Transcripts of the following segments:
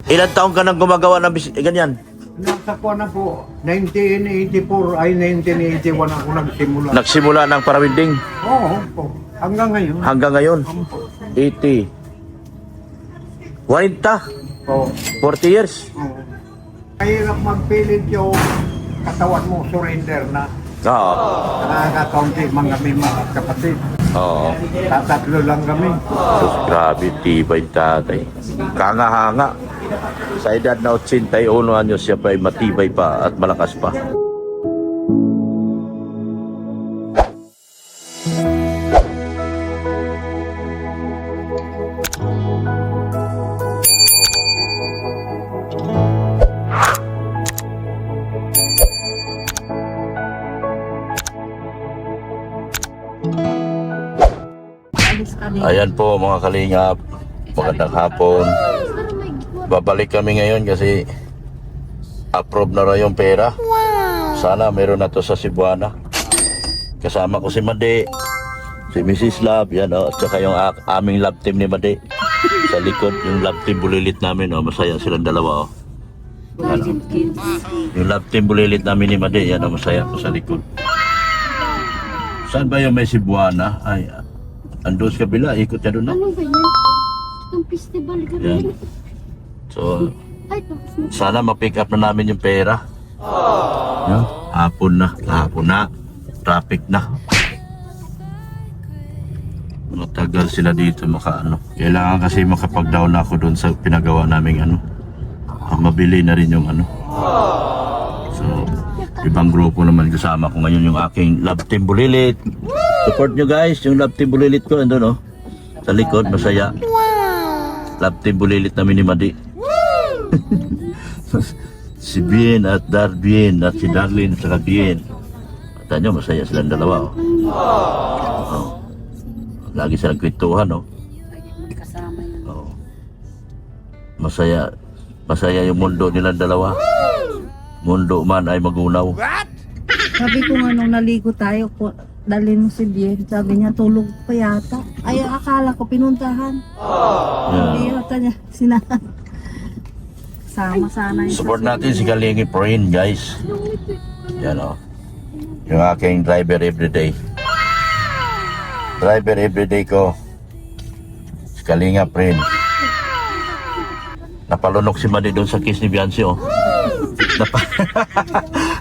Ilan taong ka nang gumagawa ng ganyan? Nasa po na po, 1984 ay 1981 ako nagsimula. Nagsimula ng parawinding Oo po, hanggang ngayon. hanggang ngayon. Opo. 80. 40. Oo. 40 years. Oo. Mahirap magpilit yung katawan mo, surrender na. Oo. Nakaka-county mga kapatid. Oo. Tatatlo lang kami. Sus, grabe, tibay tatay. Kanga-hanga. Sa edad na 81 anyos siya pa ay matibay pa at malakas pa. Ayan po mga kalingap, magandang hapon. Babalik kami ngayon kasi approve na raw yung pera. Sana meron na to sa Cebuana. Kasama ko si Made, si Mrs. Love, yan at saka yung aming love team ni Made. Sa likod, yung love team bulilit namin, masaya silang dalawa. Yung love team bulilit namin ni Made, yan masaya po sa likod. Saan ba yung may Cebuana? Ay, andun sa kabila, ikot ka doon na. Ano ba yan? Itong festival ka Yan. rin. So, Ay, tapos na. sana ma-pick up na namin yung pera. Yan. Hapon na. Traffic na. Matagal sila dito makaano. Kailangan kasi makapag-down ako doon sa pinagawa naming mabili na rin yung So, ibang grupo naman kasama ko ngayon yung aking love team bulilit. Support nyo guys, yung love team bulilit ko andun sa likod, masaya. Love team bulilit namin ni Madi. Si Bien at Darbien at si Darlene at saka Bien. At nyo, masaya silang dalawa. Lagi silang kwentuhan. Kasama yan. Masaya yung mundo nilang dalawa. Mundo man ay magunaw. Sabi ko nga nung naligo tayo, dalhin mo si Bien. Sabi niya, tulog pa yata. Ay, akala ko pinuntahan. Hindi yata niya sinahan. Sama sana yun. Support natin si Kalingi Proin, guys. Yan yung aking driver everyday. Driver everyday ko. Si Kalinga Proin. Napalunok si Madi doon sa kiss ni Biancy,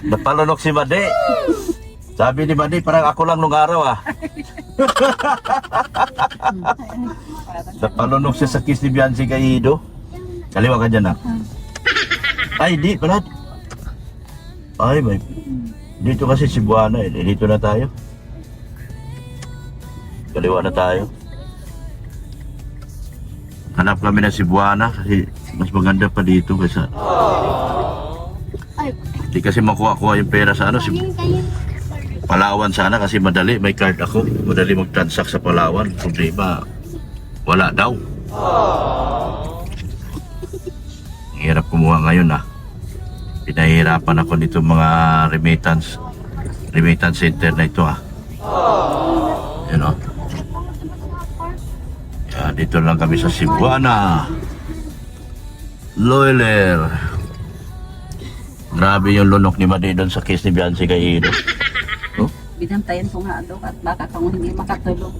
Napalunok si Madi. Sabi ni Madi, parang ako lang nung araw, Napalunok siya sa kiss ni Biancy kay Ido. Kaliwa ka dyan, Ay, di, pala. Ay, may. Dito kasi Cebuana, dito na tayo. Kaliwa na tayo. Hanap kami ng Cebuana kasi mas maganda pa dito kasi di kasi makuha-kuha yung pera sa Palawan sana kasi madali, may card ako. Madali mag-transact sa Palawan. Problema, wala daw. Hirap kumuha ngayon, Pinahirapan ako nito mga remittance center na ito, Yan, Yan, dito lang kami sa Cebuana. Loiler. Grabe yung lunok ni Madi doon sa kiss ni Biancy kay Ido. Binantayan ko nga doon at baka kung hindi makatulog.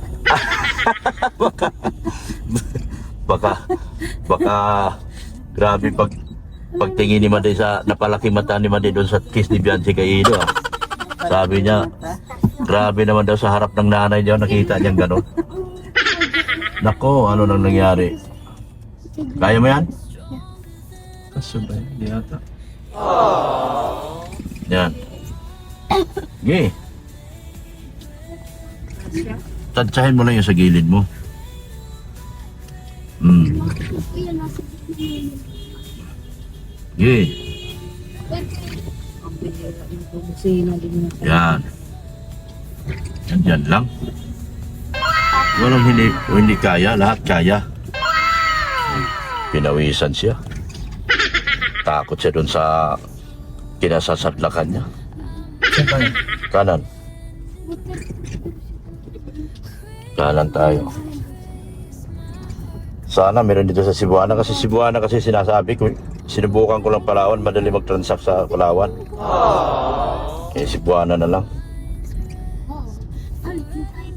baka grabe pagtingin ni Madi sa napalaki mata ni Madi doon sa kiss ni Biancy kay Ido, Sabi niya, grabe naman daw sa harap ng nanay niya, nakita niyang gano'n. Nako, ano nang nangyari? Kaya mo yan? Kasabay, di ata. Yan. Sige. Tansyahin mo lang yung sa gilid mo. Iyan, nasa Sige. Sino din na. Yan. Yan lang. Walang hindi kaya, lahat kaya. Pinawisan siya. Takot siya dun sa kinasasadlakan niya. Kanan. Kanan tayo. Sana meron dito sa Cebuana kasi sinasabi ko, sinubukan ko lang Palawan, madali mag-transact sa Palawan. Eh, Cebuana na lang. Oo. Alis na tayo.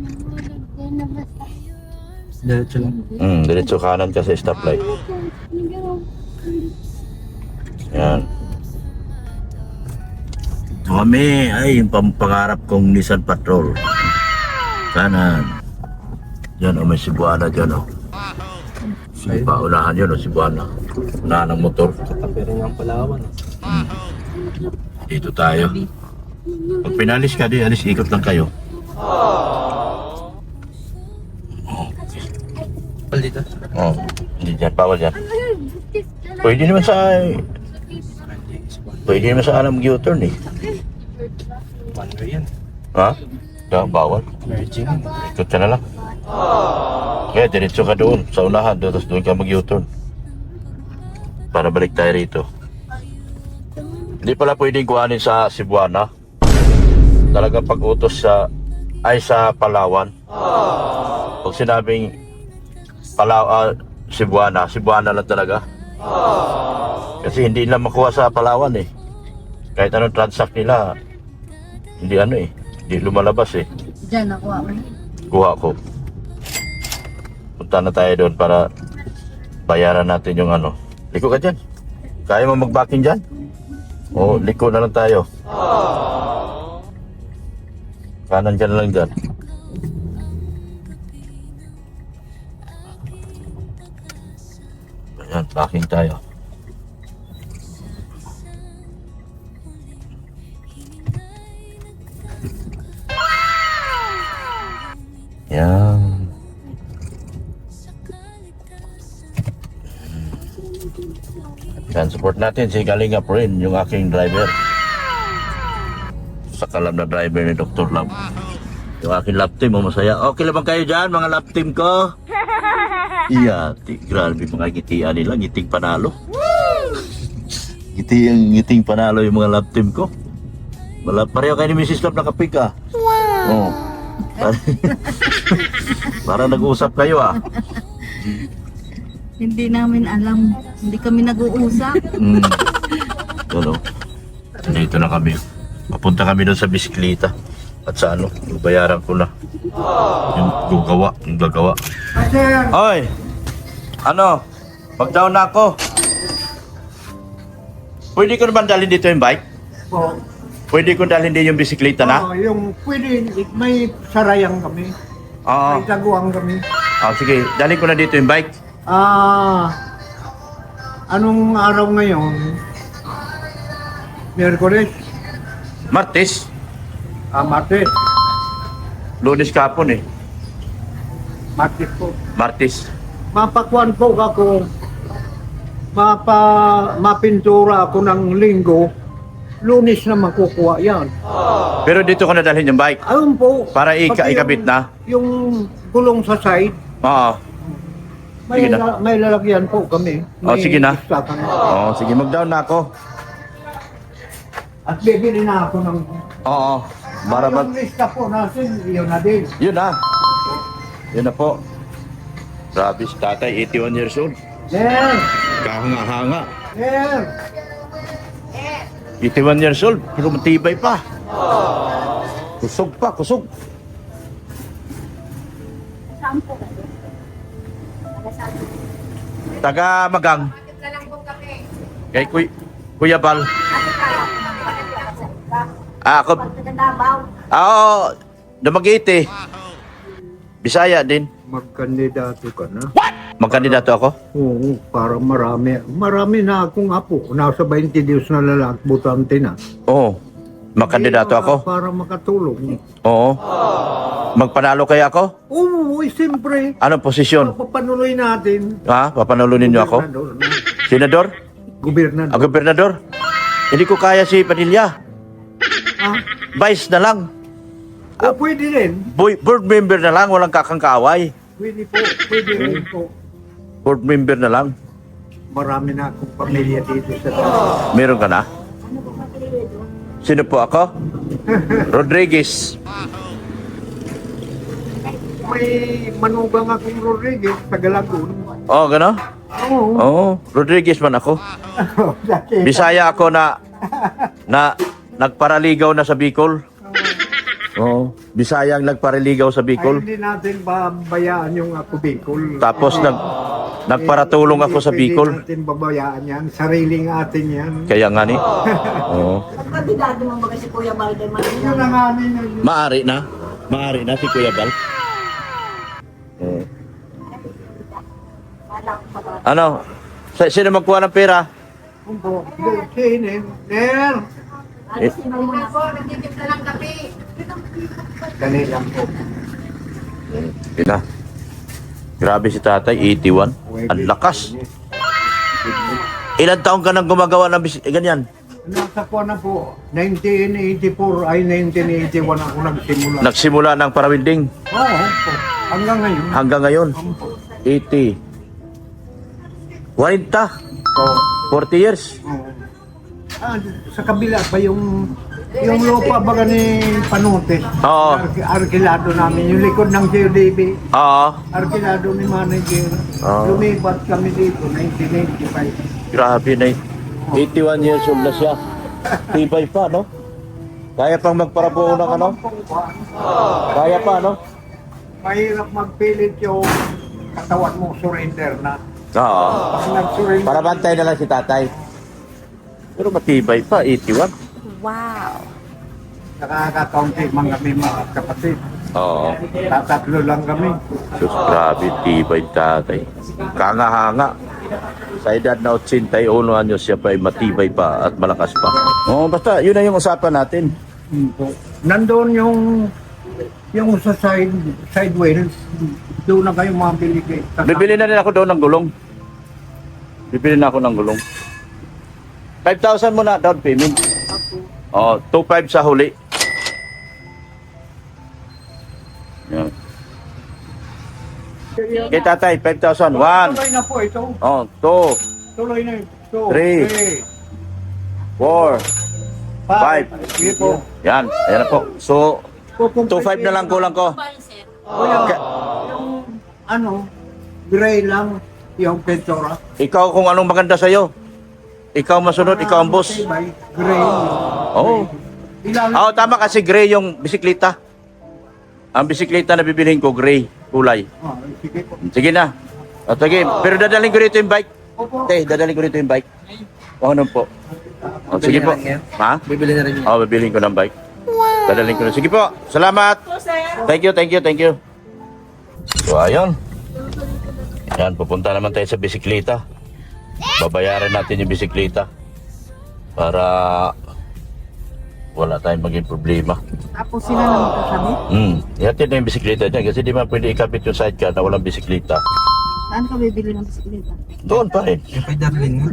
Nagbulag din na basta. Diretso lang. Diretso kanan ka sa stoplight. Yan. Ito kami, ay yung pangarap kong Nissan Patrol. Kanan. Yan o, may Cebuana dyan o. Sige pa, unahan yun o, Cebuana. Unahan ng motor. Pero yung Palawan. Dito tayo. Pag pinalis ka di, alis ikot lang kayo. Dito. Oh, hindi dyan, bawal dyan. Pwede naman sa alam U-turn eh. One way yan. Ha? Yeah, bawal. Merging. Ikot ka na lang. Kaya diretso ka doon, sa unahan, tapos doon ka mag-U-turn. Para balik tayo rito. Hindi pala pwedeng kuhanin sa Cebuana. Talagang pag-utos sa Palawan. Pag sinabing Cebuana lang talaga. Kasi hindi nila makuha sa Palawan eh. Kahit anong transact nila, hindi lumalabas eh. Diyan ako ako. Kuha ko. Punta na tayo doon para bayaran natin yung ano. Liko ka dyan. Kaya mo mag-backing dyan? O, liko na lang tayo. Kanan ka na lang dyan. Ayan, backing tayo. Yan. Yan, support natin si Kalingap rin, yung aking driver. Sa kalam na driver ni Dr. Lab. Yung aking lap team, masaya. Okay lang kayo dyan, mga lap team ko? Iya, grabe mga ngitian nila, ngiting panalo. Ngiting panalo yung mga lap team ko. Pareho kayo ni Mrs. Lab nakapik ah. Wow! Oh. Para nag-uusap kayo ah. Hindi namin alam. Hindi kami nag-uusap. Ano? Dito na kami. Papunta kami doon sa bisikleta. At sa ano, bayaran ko na. Yung gagawa. Oy! Ano? Mag-down na ako. Pwede ko naman dalhin dito yung bike? Oo. Pwede ko dalhin din yung bisikleta na? Yung pwede, may sarayang kami. Oo. May taguang kami. Sige, dalhin ko na dito yung bike. Anong araw ngayon? Miyerkules? Martes. Martes. Lunes kapon eh. Martes po. Martes. Mapakuan po ako. Mapintura ako ng linggo. Lunes na makukuha yan. Pero dito ko na dalhin yung bike. Ayun po. Para Pati ikabit na. Yung gulong sa side, Oo. Sige na. may lalagyan po kami. Sige na. extra kami. Sige, mag-down na ako. At bibili na ako ng... Oo. Para Yung lista po natin, yun na din. Yun na. Yun na po. Grabe si tatay, 81 years old. Sir! Kahanga-hanga. Sir! 81 years old, pero matibay pa. Kusog pa, kusog. Saan po kayo? Taga Magang. Kay Kuya Bal. Ako. Damagiti. Bisaya din. Magkandidato ka na? Magkandidato ako? Oo, para marami. Marami na akong apo. Nasa 20 Diyos na lalaki, butante na. Oo. Magkandidato ako? Para makatulong. Oo. Magpanalo kaya ako? Oo, siyempre. Anong posisyon? Papanuloy natin. Ha? Papanulunin niyo ako? Gobernador na. Senador? Gobernador. Gobernador? Hindi ko kaya si Padilla. Ah, Vice na lang. pwede rin. Board member na lang, walang kakangkaaway. Pwede po. Pwede rin po. Board member na lang. Marami na akong pamilya dito sa Meron ka na? Sino po ako? Rodriguez. may manugang akong Rodriguez, Tagalagon. Oh, gano'n? Oo. Oo, Rodriguez man ako. Dati. Bisaya ako na nagparaligaw na sa Bicol. Oo, Bisayang nagparaligaw sa Ay, Bicol. hindi natin babayaan yung ako Bicol. Tapos nagparatulong ako sa Bicol. Hindi natin babayaan yan. Sariling atin yan. Kaya nga ni. Oo. Kabidado mo mga si Kuya Balde man. Yun ang amin. Maari na. Maari na si Kuya Bal. Oo. Ano? Sino magkuha ng pera? Kumpo. Sinin. Ner. Eh, Dali lang po. Ina. Grabe si tatay, 81. Ang lakas. Ilan taong ka nang gumagawa ng ganyan? Nasa ko na po, 1984 ay 1981 ako nagsimula. Nagsimula ng parawinding Oo, po. Hanggang ngayon. hanggang ngayon. Opo. 80. 40. Oo. 40 years. Oo. Sa kabila pa yung lupa baga ni Panote. Oo. Arkilado namin, yung likod ng CODB. Oo. Arkilado ni manager. Oo. Lumipat kami dito, 1995. Grabe na 81 years old na siya. Tibay pa, no? Kaya pang magparabuo ng ano? Kaya pa, no? Mahirap magpilit yung katawan mo, surrender na. Oo. Pag nag-surrender, Para bantay na lang si tatay. Pero matibay pa, 81. nakakakaunti man kami mga kapatid. Oo. Tatatlo lang kami. Diyos, grabe, tibay tatay. Kangahanga. Sa edad na 81 anyos siya pa ay matibay pa at malakas pa. Oo, basta yun na yung usapan natin. Nandoon yung sa side wheels, doon na kayo mabili kayo. Bibili na rin ako doon ng gulong. Bibili na ako ng gulong. 5,000 muna down payment. Oh, 2,500 sa huli. Yan. Kay tatay, 5,000. 1, Tuloy na po ito. oh, 2, Tuloy na ito. 3, 4, 5. Sige po. Yan, ayan na po. So, 2,500 na lang kulang ko. Kuya, yung ano, gray lang yung pintura. Ikaw kung anong maganda sa'yo. Ikaw masunod, ikaw ang boss. Matibay, gray. Oo. Ilalim. Oo, tama kasi gray yung bisikleta. Ang bisikleta na bibilihin ko, gray, kulay. Ah, sige po. Sige na. O, sige. Pero dadaling ko rito yung bike. Opo. Dadaling ko rito yung bike. O, ano po? O, sige po. Ha? Bibili na rin yun. O, bibilihin ko ng bike. Dadaling ko na. Sige po. Salamat. Thank you, thank you, thank you. So, ayun. Yan, pupunta naman tayo sa bisikleta. Babayaran natin yung bisikleta. Para wala tayong maging problema. Tapos sila na magkakabit. Ihatid na yung bisikleta dyan kasi di ba pwede ikabit yung sidecar na walang bisikleta. Saan ka bibili ng bisikleta? Doon pa rin. Kay Darlene nga.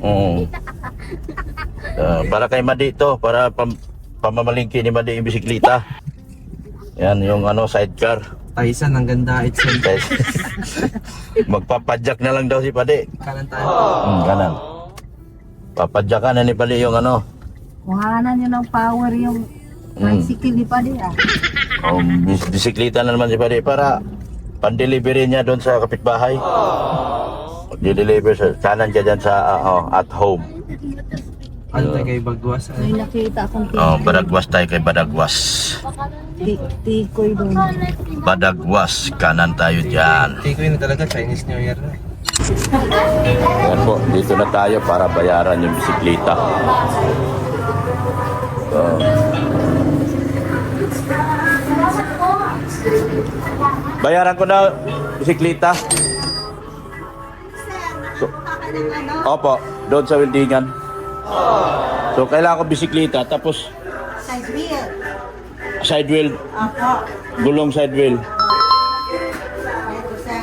Oo. Para kay Madi to, para pamamalingki ni Madi yung bisikleta. Yan yung ano sidecar. Taisan, ang ganda. It's Magpapadyak na lang daw si Padi. kanan tayo. Kanan. Papadyakan na ni Padi yung ano. Kuhanan nyo ng power yung bicycle ni Padi ah. Bisikleta na naman si Padi para pan-delivery niya doon sa kapitbahay. Deliver sa kanan ka dyan sa at home. Ano tayo kay Bagwas? May nakita akong Badagwas tayo kay Badagwas. tikoy doon. Badagwas, kanan tayo dyan. Tikoy na talaga, Chinese New Year na. Yan po, dito na tayo para bayaran yung bisikleta. Bayaran ko na bisikleta. Opo, doon sa weldingan. So, kailangan ko bisikleta, tapos Side wheel. side wheel, Ako. gulong side wheel. Ito sir.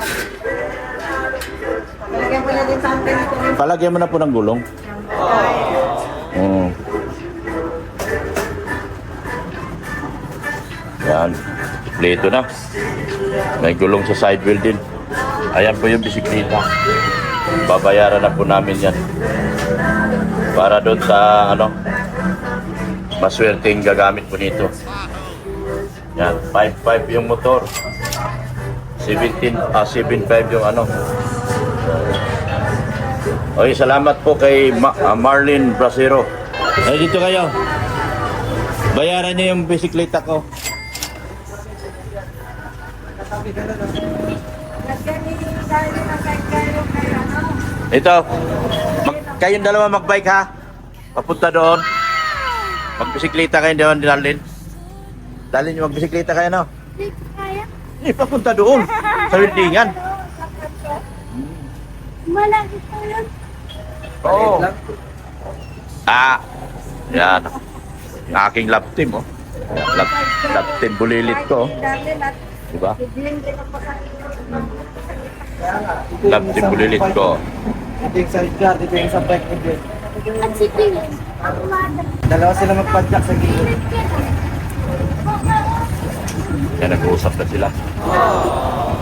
Palagyan mo na din sa akin ito. Palagyan mo na po ng gulong. Oo. Yan. Kompleto na. May gulong sa side wheel din. Ayan po yung bisikleta. Babayaran na po namin yan. Para doon sa ano, maswerteng gagamit po nito. Yan. 5.5 yung motor. 7.5 yung ano. Okay, salamat po kay Marlene Brasero. Ay, dito kayo. Bayaran niyo yung bisikleta ko. Ito. Kayong dalawa magbike ha. Papunta doon. Magbisikleta kayo doon, Darlene. Darlene, magbisikleta kayo, no? Hindi ko kaya. Papunta doon. Sa Windingan. Malaki pa yun. Oo. Yan. Yung aking lab team, oh. Lab team bulilit ko, oh. Diba? Lab team bulilit ko. Ito yung sidecar, ito yung sa bike ni Bill. At si Ping. Dalawa sila magpadyak sa gilid. Kaya nag-uusap na sila.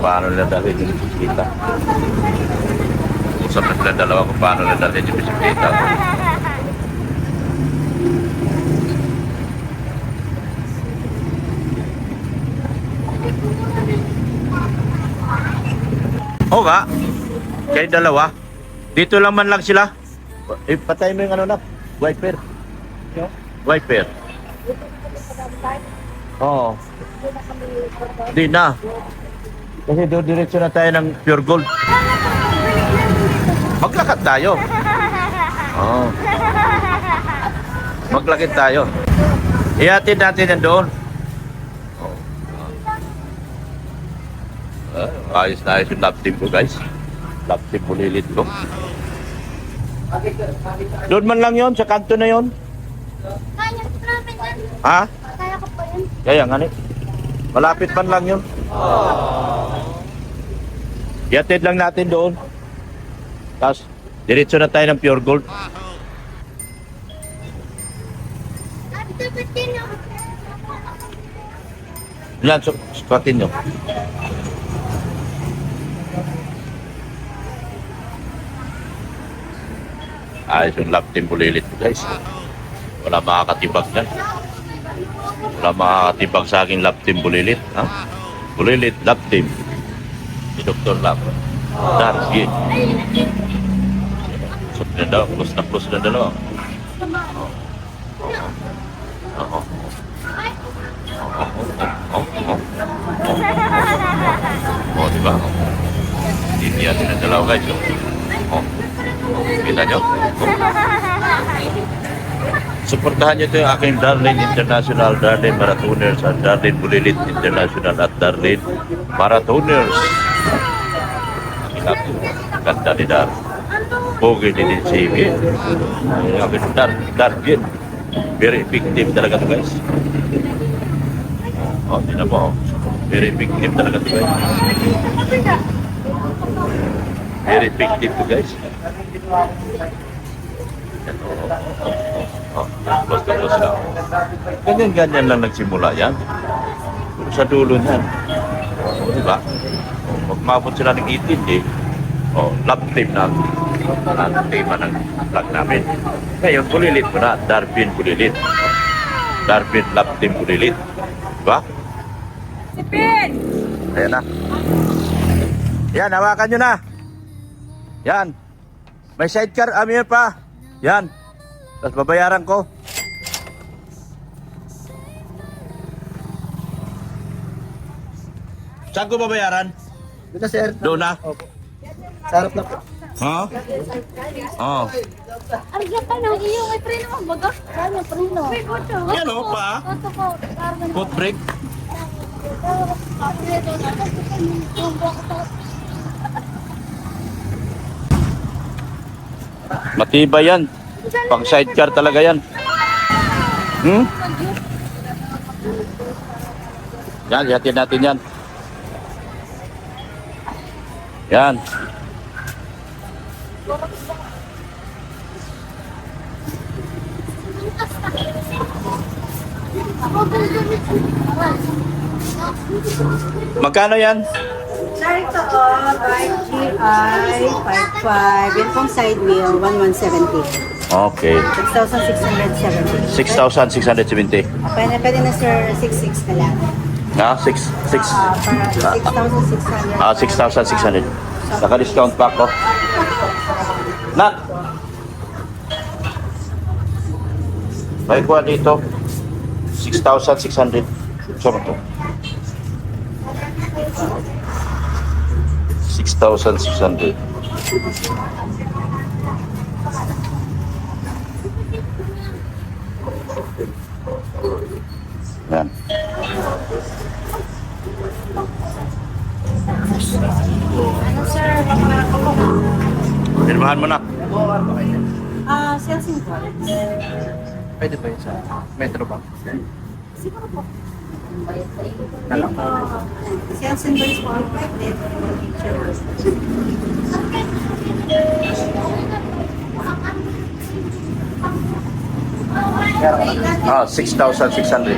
Paano nila dalhin yung bisikleta. Usap na sila dalawa kung paano nila dalhin yung bisikleta. Oo nga. Kayo dalawa. Dito lang man lang sila. Patay mo yung ano na. Wiper. Wiper. Oo. Di na. Kasi doon diretso na tayo ng Pure Gold. Maglakad tayo. Oo. Maglakad tayo. Ihatid natin yan doon. Ayos na ayos yung lap team ko, guys. Lap team bulilit ko. Doon man lang yon sa kanto na yon. Kaya ko namin yan. Ha? Kaya ko pa yan. Kaya nga ni. Malapit man lang yun. Ihatid lang natin doon. Tapos, diretso na tayo ng Pure Gold. At dapat din ako. Yan, squatin nyo. Ayos yung lap team bulilit ko, guys. Wala makakatibag yan. Wala makakatibag sa aking lap team bulilit. Ha? Bulilit, lap team. Si Dr. Lap. Dargi. So, na daw. Close na dalawa. Oo. Oh, diba? Hindi natin ang dalawa, guys. Oh. Kita nyo? Suportahan nyo ito yung aking Darlene International, Darlene Marathoners at Darlene Bulilit International at Darlene Marathoners. Ganda ni Dar. Pogi din si Ibi. Darlene. Very effective talaga ito, guys. Oh, di na po. Very effective talaga ito, guys. Very effective ito, guys. Oh, close lang. Ganyan lang nagsimula yan. Sa dulo niyan. O, diba? Pag mabot sila ng 18, eh. O, lap team na. Ang tema ng vlog namin. Ngayon, bulilit mo na. Darwin bulilit. Darwin lap team bulilit. Diba? Sipin! Ayan na. Yan, hawakan nyo na. Yan. May sidecar, Amir pa. Yan. Tapos babayaran ko. Saan ko babayaran? Dito sir. Doon na. Sa harap na po. Ha? Oh. Argata na, iyo, may preno mo baga. Kaya preno. Yan o, pa. Ito ko, Carmen. Foot brake. Matibay yan. Pang sidecar talaga yan. Hmm? Yan, lihatin natin yan. Yan. Magkano yan? Sir, ito by GI 55. Yan pong side wheel, 1170. Okay. 6,670. 6,670. Pwede na sir, 66 na lang. Para 6,600. 6,600. Naka-discount pa ako. Nak! May kuha dito. 6,600. Saan ito? 6,600. Yan. Pirmahan mo na. Sales invoice. Pwede ba yun sa Metro Bank? Siguro po. Sales invoice po. Ah, 6,600.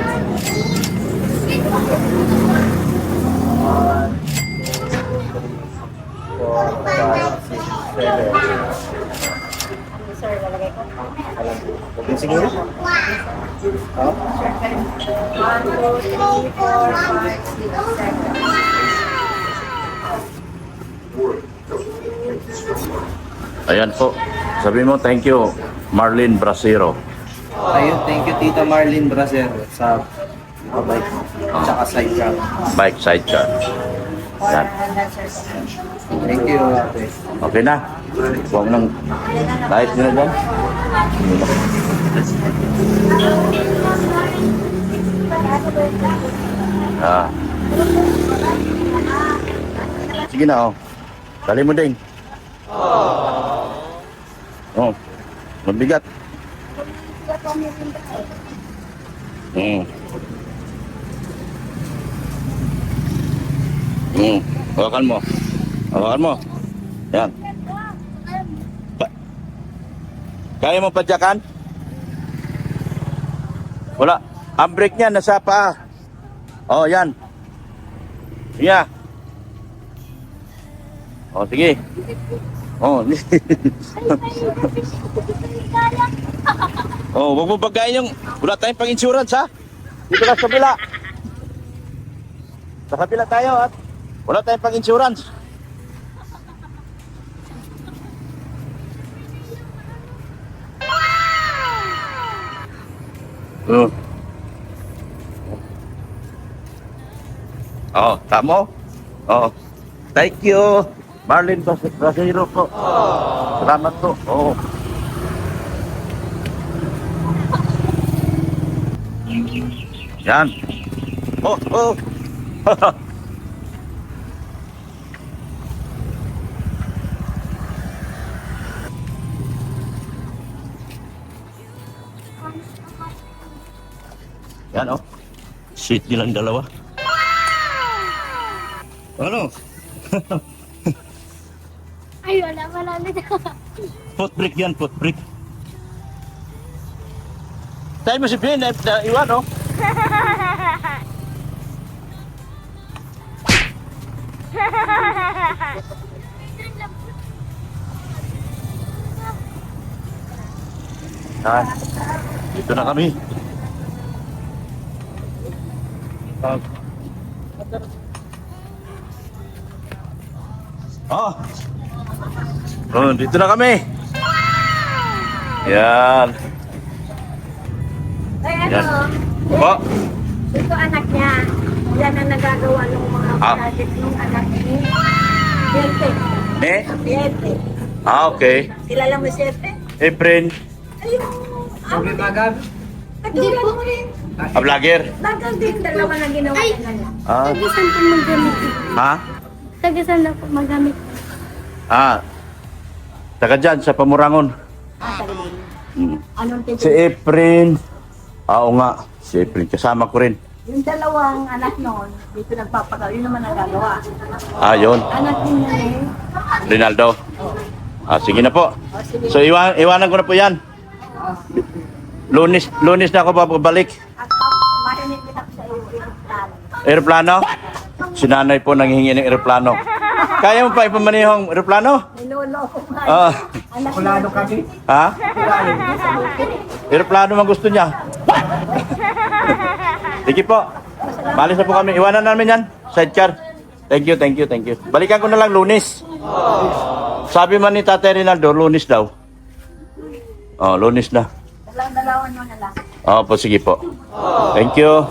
Sir, lalagay ko. Yung siguro? 1, 2, 3, 4, 5, 6, 7. Ayan po. Sabi mo, thank you, Marlene Brasero. Ayun, thank you Tita Marlene Bracer sa bike. Tsaka sidecar. Bike sidecar. Yan. Thank you, ate. Okay na. Huwag nang kahit nyo na dyan. Ah. Sige na, oh. Dali mo din. Oh. Mabigat. Hawakan mo. Hawakan mo. Yan. Kaya mo padyakan? Wala. Ang brake niya nasa paa. Oh, yan. Sige. Oh, sige. Oh. Oh, wag mo bagayin yung wala tayong pang-insurance ha. Dito ka sa kabila. Sa kabila tayo at wala tayong pang-insurance. Oh, tamo. Oh. Thank you. Marlene Brasero po. Salamat po. Oh. Yan. Oh, oh. Yan oh. Seat nilang dalawa. Ano? Ay, wala na. Foot brake yan, foot brake. Tayo mo si Ben, iwan oh. Ah, dito na kami. Oh. Oh, dito na kami. Yan. Ay, Yan. ano? Oh. Ito anak niya. Yan ang nagagawa ng mga project ng anak niya. Siete. Eh? Siete. Ah, okay. Kilala mo siete? Efren, Ayun. Sabi bagad. Katulad mo rin. a vlogger. Bagal din dalawa na ginawa niya na. Ah. Tagisan po magamit. Ha? Tagisan na po magamit. Ah. Taga dyan, sa Pamurangon. Hmm. Anong Si title? Efren. Oo nga, si Efren. Kasama ko rin. Yung dalawang anak noon, dito nagpapagawa, yun naman nagagawa. Ah, yun. Anak niya eh. Rinaldo. Ah, sige na po. So, iwanan ko na po yan. Lunes na ako babalik. At marinig din ako sa iyo. Aeroplano? Si nanay po nanghihingi ng aeroplano. Kaya mo pa ipamanihong aeroplano? Niloloko nga. Ah, Anak Kulado kami. ha? Aeroplano man gusto niya. Sige po. Malis na po kami. Iwanan namin yan. Sidecar. Thank you, thank you, thank you. Balikan ko na lang Lunes. Sabi man ni Tatay Rinaldo, Lunes daw. Oh, Lunes na. Dalawan mo na lang. Oh, po, sige po. Thank you.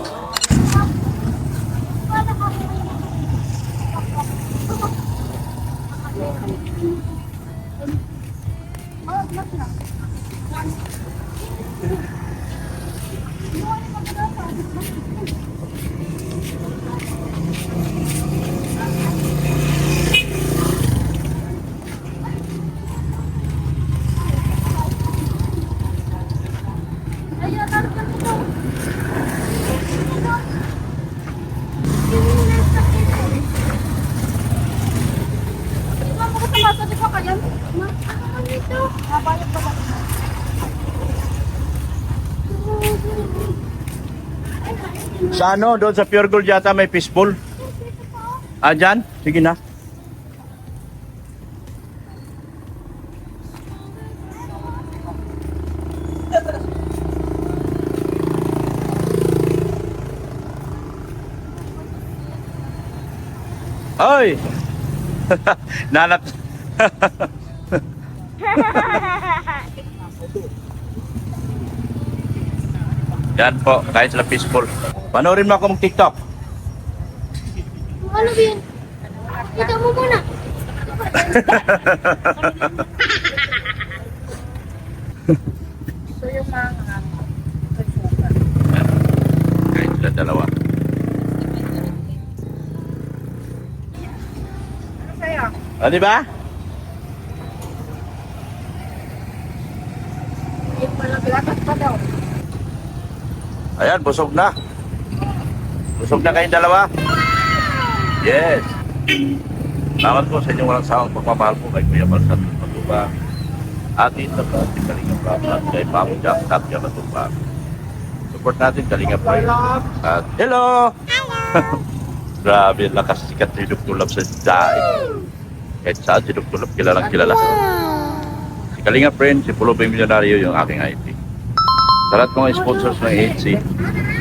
Sa ano, doon sa Pure Gold yata may fishbowl. Ah, dyan? Sige na. Oy! Nanap. Yan po, kahit sila fishbowl. Panoorin mo ako mong TikTok. Ano yun? Kita mo muna. So yung mga Kahit sila dalawa. ano sa'yo? O, di ba? Yung malaglagat pa daw. Ayan, busog na. Busog na kayong dalawa. Yes. Salamat po sa inyong walang sawang pagmamahal po kay Kuya Balsat Matuba. Atin na po si Kalinga Prab at kay Mamo Jack Tapia Matuba. Support natin Kalinga Prab. At hello! Grabe, lakas sikat ni Dugtulab sa daig. Kahit saan si Dugtulab kilalang kilala. Si Kalinga Friend, si Pulubing Milyonaryo yung aking IT. Sa lahat mga sponsors ng HC,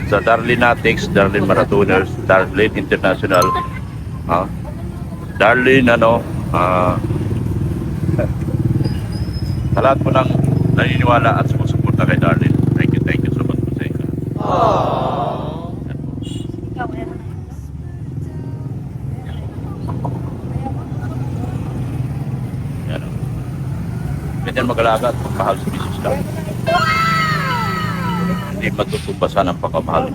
sa Darlene Atix, Darlene Marathoners, Darlene International, Darlene sa lahat po ng naniniwala at sumusuporta kay Darlene. Thank you so much po sa inyo. Ikaw, ayan. Yan o. Ganyan mag-alaga at magmahal sa business lang. Hindi matutumbasan ang pagkamahal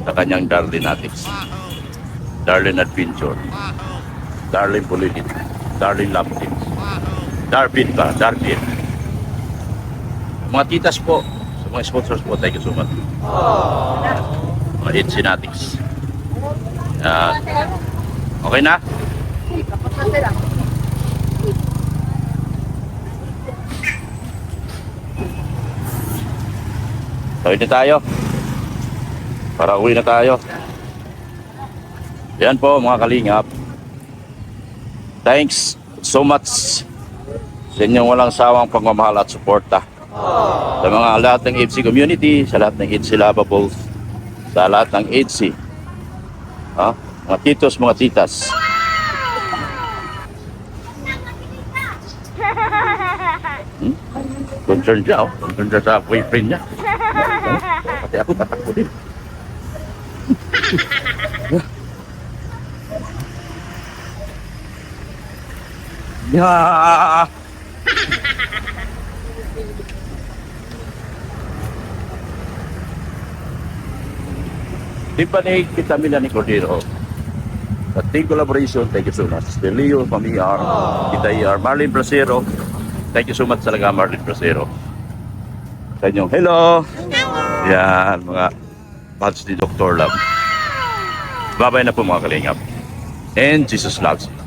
sa kanyang Darlene Atix, Darlene Adventure, Darlene Pulilit, Darlene Lampkins, Darvin. Mga titas po, sa mga sponsors po, thank you so much. Mga Itzinatics. Okay na? Kapag na sila. Tawid na tayo. Para uwi na tayo. Yan po mga kalingap. Thanks so much sa inyong walang sawang pagmamahal at suporta. Sa mga lahat ng HC community, sa lahat ng HC Lavables, sa lahat ng HC. Mga titos, mga titas. Concern siya, concern siya sa boyfriend niya. Pati ako tatakbo din. Yeah. Di pa ni Vitamina ni Cordero. Sa team collaboration, thank you so much. The Leo, Mamiar, Kitayar, Marlene Bracero. Thank you so much talaga, Marlene Bracero. Sa inyong hello. Yan, mga fans ni Dr. Love. Babay na po mga kalingap. And Jesus loves you.